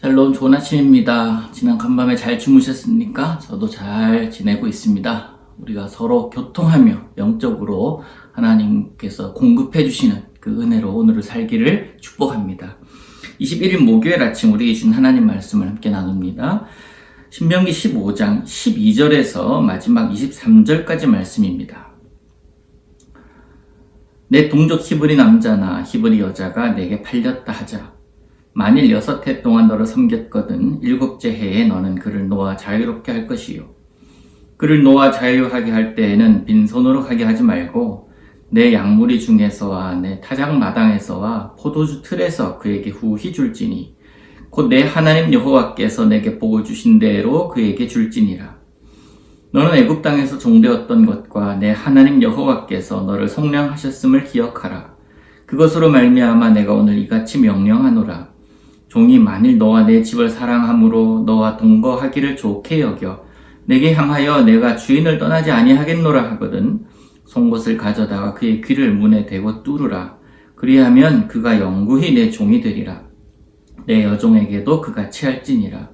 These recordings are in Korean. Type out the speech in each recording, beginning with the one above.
샬롬, 좋은 아침입니다. 지난 간밤에 잘 주무셨습니까? 저도 잘 지내고 있습니다. 우리가 서로 교통하며 영적으로 하나님께서 공급해 주시는 그 은혜로 오늘을 살기를 축복합니다. 21일 목요일 아침 우리에게 주신 하나님 말씀을 함께 나눕니다. 신명기 15장 12절에서 마지막 23절까지 말씀입니다. 내 동족 히브리 남자나 히브리 여자가 내게 팔렸다 하자. 만일 6해 동안 너를 섬겼거든 7째 해에 너는 그를 놓아 자유롭게 할 것이요. 그를 놓아 자유하게 할 때에는 빈손으로 하게 하지 말고 내 양무리 중에서와 내 타작 마당에서와 포도주 틀에서 그에게 후히 줄지니 곧 내 하나님 여호와께서 내게 복을 주신 대로 그에게 줄지니라. 너는 애굽 땅에서 종되었던 것과 내 하나님 여호와께서 너를 속량하셨음을 기억하라. 그것으로 말미암아 내가 오늘 이같이 명령하노라. 종이 만일 너와 내 집을 사랑함으로 너와 동거하기를 좋게 여겨 내게 향하여 내가 주인을 떠나지 아니하겠노라 하거든 송곳을 가져다가 그의 귀를 문에 대고 뚫으라. 그리하면 그가 영구히 내 종이 되리라. 내 여종에게도 그같이 할지니라.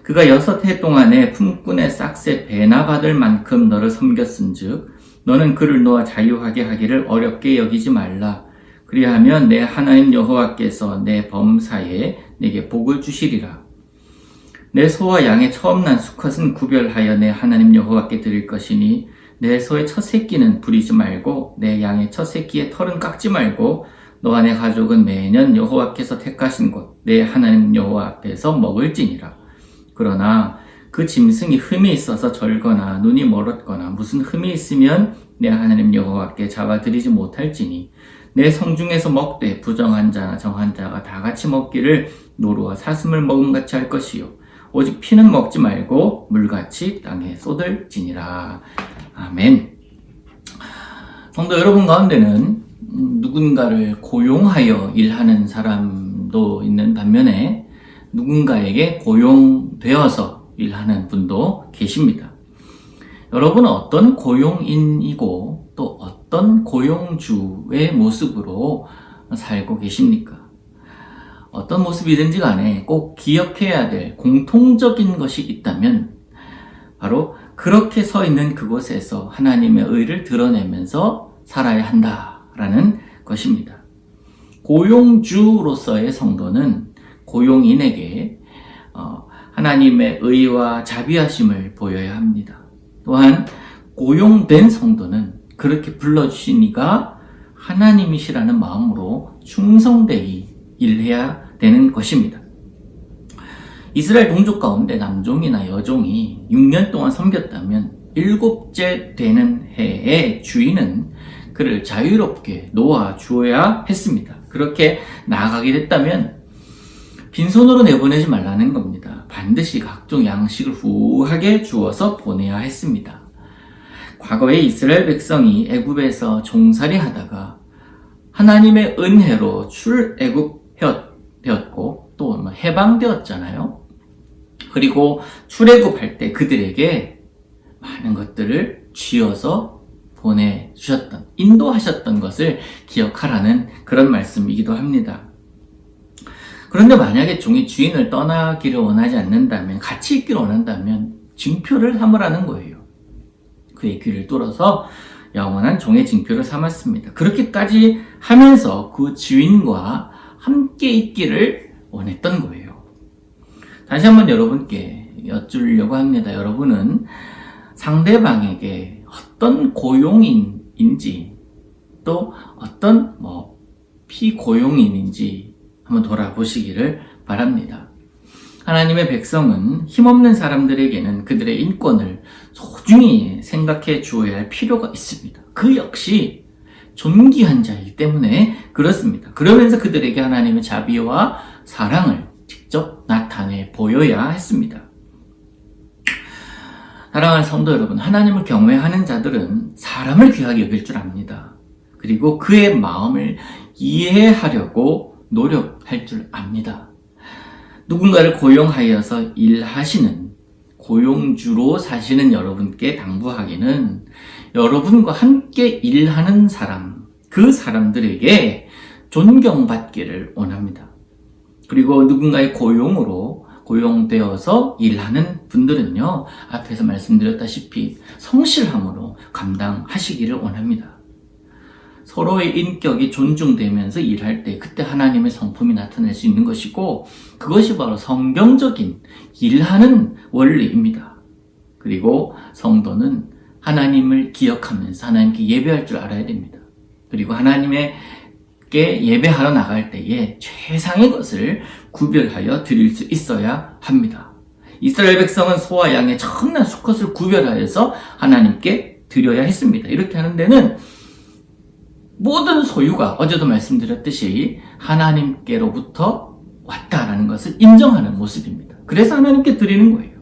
그가 6해 동안에 품꾼의 싹새 배나 받을 만큼 너를 섬겼은즉 너는 그를 놓아 자유하게 하기를 어렵게 여기지 말라. 그리하면 내 하나님 여호와께서 내 범사에 내게 복을 주시리라. 내 소와 양의 처음 난 수컷은 구별하여 내 하나님 여호와께 드릴 것이니 내 소의 첫 새끼는 부리지 말고 내 양의 첫 새끼의 털은 깎지 말고 너와 내 가족은 매년 여호와께서 택하신 곳 내 하나님 여호와 앞에서 먹을지니라. 그러나 그 짐승이 흠이 있어서 절거나 눈이 멀었거나 무슨 흠이 있으면 내 하나님 여호와께 잡아드리지 못할지니 내 성중에서 먹되 부정한 자나 정한 자가 다 같이 먹기를 노루와 사슴을 먹음같이 할 것이요 오직 피는 먹지 말고 물같이 땅에 쏟을지니라. 아멘. 성도 여러분 가운데는 누군가를 고용하여 일하는 사람도 있는 반면에 누군가에게 고용되어서 일하는 분도 계십니다. 여러분은 어떤 고용인이고 또 어떤 고용주의 모습으로 살고 계십니까? 어떤 모습이든지 간에 꼭 기억해야 될 공통적인 것이 있다면 바로 그렇게 서 있는 그곳에서 하나님의 의를 드러내면서 살아야 한다라는 것입니다. 고용주로서의 성도는 고용인에게 하나님의 의와 자비하심을 보여야 합니다. 또한 고용된 성도는 그렇게 불러주신 이가 하나님이시라는 마음으로 충성되이 일해야 되는 것입니다. 이스라엘 동족 가운데 남종이나 여종이 6년 동안 섬겼다면 7째 되는 해에 주인은 그를 자유롭게 놓아 주어야 했습니다. 그렇게 나아가게 됐다면 빈손으로 내보내지 말라는 겁니다. 반드시 각종 양식을 후하게 주어서 보내야 했습니다. 과거에 이스라엘 백성이 애굽에서 종살이 하다가 하나님의 은혜로 출애굽되었고 또 해방되었잖아요. 그리고 출애굽할 때 그들에게 많은 것들을 쥐어서 보내주셨던, 인도하셨던 것을 기억하라는 그런 말씀이기도 합니다. 그런데 만약에 종이 주인을 떠나기를 원하지 않는다면, 같이 있기를 원한다면 징표를 삼으라는 거예요. 그의 귀를 뚫어서 영원한 종의 징표를 삼았습니다. 그렇게까지 하면서 그 주인과 함께 있기를 원했던 거예요. 다시 한번 여러분께 여쭈려고 합니다. 여러분은 상대방에게 어떤 고용인인지 또 어떤 피고용인인지 한번 돌아보시기를 바랍니다. 하나님의 백성은 힘없는 사람들에게는 그들의 인권을 소중히 생각해 주어야 할 필요가 있습니다. 그 역시 존귀한 자이기 때문에 그렇습니다. 그러면서 그들에게 하나님의 자비와 사랑을 직접 나타내 보여야 했습니다. 사랑하는 성도 여러분, 하나님을 경외하는 자들은 사람을 귀하게 여길 줄 압니다. 그리고 그의 마음을 이해하려고 노력할 줄 압니다. 누군가를 고용하여서 일하시는 고용주로 사시는 여러분께 당부하기는 여러분과 함께 일하는 사람, 그 사람들에게 존경받기를 원합니다. 그리고 누군가의 고용되어서 일하는 분들은요, 앞에서 말씀드렸다시피 성실함으로 감당하시기를 원합니다. 서로의 인격이 존중되면서 일할 때 그때 하나님의 성품이 나타날 수 있는 것이고, 그것이 바로 성경적인 일하는 원리입니다. 그리고 성도는 하나님을 기억하면서 하나님께 예배할 줄 알아야 됩니다. 그리고 하나님께 예배하러 나갈 때에 최상의 것을 구별하여 드릴 수 있어야 합니다. 이스라엘 백성은 소와 양의 청난 수컷을 구별하여서 하나님께 드려야 했습니다. 이렇게 하는 데는 모든 소유가 어제도 말씀드렸듯이 하나님께로부터 왔다라는 것을 인정하는 모습입니다. 그래서 하나님께 드리는 거예요.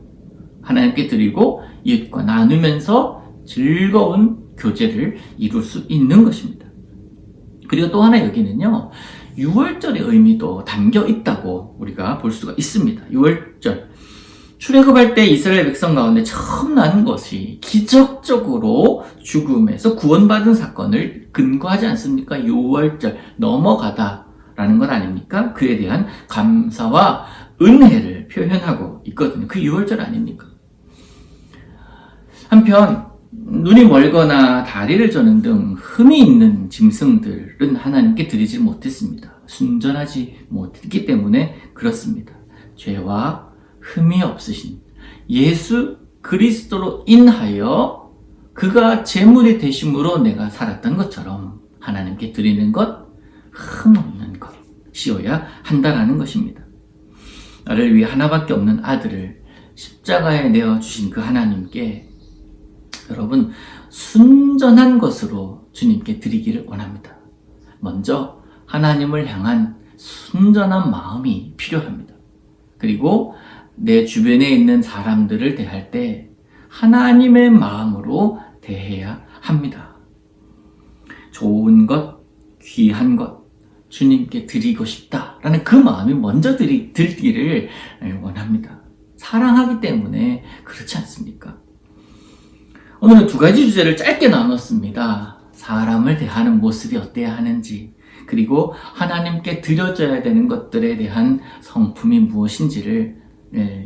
하나님께 드리고 이웃과 나누면서 즐거운 교제를 이룰 수 있는 것입니다. 그리고 또 하나 여기는요, 유월절의 의미도 담겨 있다고 우리가 볼 수가 있습니다. 유월절. 출애굽할 때 이스라엘 백성 가운데 처음 난 것이 기적적으로 죽음에서 구원받은 사건을 근거하지 않습니까? 유월절 넘어가다라는 것 아닙니까? 그에 대한 감사와 은혜를 표현하고 있거든요. 그 유월절 아닙니까? 한편 눈이 멀거나 다리를 저는 등 흠이 있는 짐승들은 하나님께 드리지 못했습니다. 순전하지 못했기 때문에 그렇습니다. 죄와 흠이 없으신 예수 그리스도로 인하여 그가 제물이 되심으로 내가 살았던 것처럼 하나님께 드리는 것, 흠없는 것이어야 한다라는 것입니다. 나를 위해 하나밖에 없는 아들을 십자가에 내어주신 그 하나님께 여러분 순전한 것으로 주님께 드리기를 원합니다. 먼저 하나님을 향한 순전한 마음이 필요합니다. 그리고 내 주변에 있는 사람들을 대할 때 하나님의 마음으로 대해야 합니다. 좋은 것, 귀한 것, 주님께 드리고 싶다라는 그 마음이 먼저 들기를 원합니다. 사랑하기 때문에 그렇지 않습니까? 오늘은 두 가지 주제를 짧게 나눴습니다. 사람을 대하는 모습이 어때야 하는지, 그리고 하나님께 드려져야 되는 것들에 대한 성품이 무엇인지를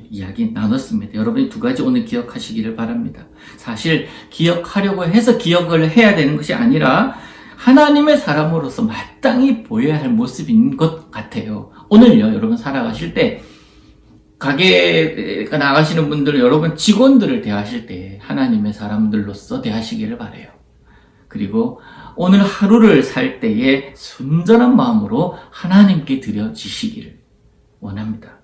이야기 나눴습니다. 여러분이 두 가지 오늘 기억하시기를 바랍니다. 사실 기억하려고 해서 기억을 해야 되는 것이 아니라 하나님의 사람으로서 마땅히 보여야 할 모습인 것 같아요. 오늘요, 여러분 살아가실 때 가게에 나가시는 분들, 여러분 직원들을 대하실 때 하나님의 사람들로서 대하시기를 바라요. 그리고 오늘 하루를 살 때에 순전한 마음으로 하나님께 드려지시기를 원합니다.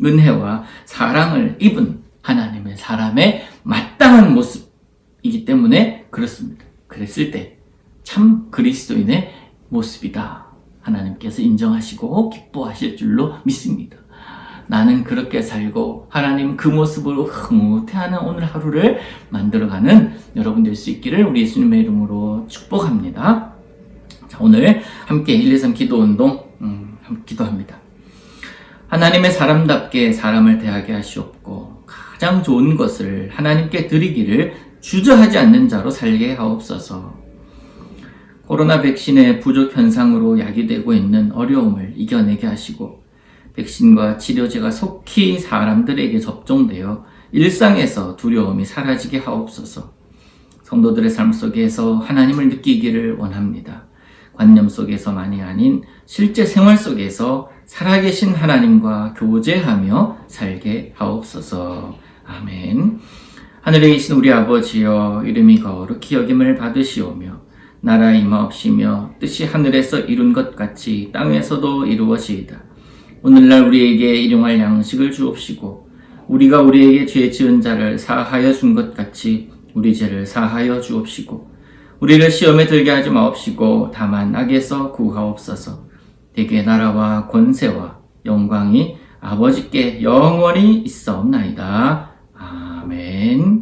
은혜와 사랑을 입은 하나님의 사람의 마땅한 모습이기 때문에 그렇습니다. 그랬을 때 참 그리스도인의 모습이다. 하나님께서 인정하시고 기뻐하실 줄로 믿습니다. 나는 그렇게 살고 하나님 그 모습으로 흐뭇해하는 오늘 하루를 만들어가는 여러분 될 수 있기를 우리 예수님의 이름으로 축복합니다. 자, 오늘 함께 123 기도운동 기도합니다. 하나님의 사람답게 사람을 대하게 하시옵고 가장 좋은 것을 하나님께 드리기를 주저하지 않는 자로 살게 하옵소서. 코로나 백신의 부족 현상으로 야기되고 있는 어려움을 이겨내게 하시고 백신과 치료제가 속히 사람들에게 접종되어 일상에서 두려움이 사라지게 하옵소서. 성도들의 삶 속에서 하나님을 느끼기를 원합니다. 관념 속에서만이 아닌 실제 생활 속에서 살아계신 하나님과 교제하며 살게 하옵소서. 아멘. 하늘에 계신 우리 아버지여, 이름이 거룩히 여김을 받으시오며 나라 임하옵시며 뜻이 하늘에서 이룬 것 같이 땅에서도 이루어지이다. 오늘날 우리에게 일용할 양식을 주옵시고 우리가 우리에게 죄 지은 자를 사하여 준 것 같이 우리 죄를 사하여 주옵시고 우리를 시험에 들게 하지 마옵시고 다만 악에서 구하옵소서. 대개 나라와 권세와 영광이 아버지께 영원히 있사옵나이다. 아멘.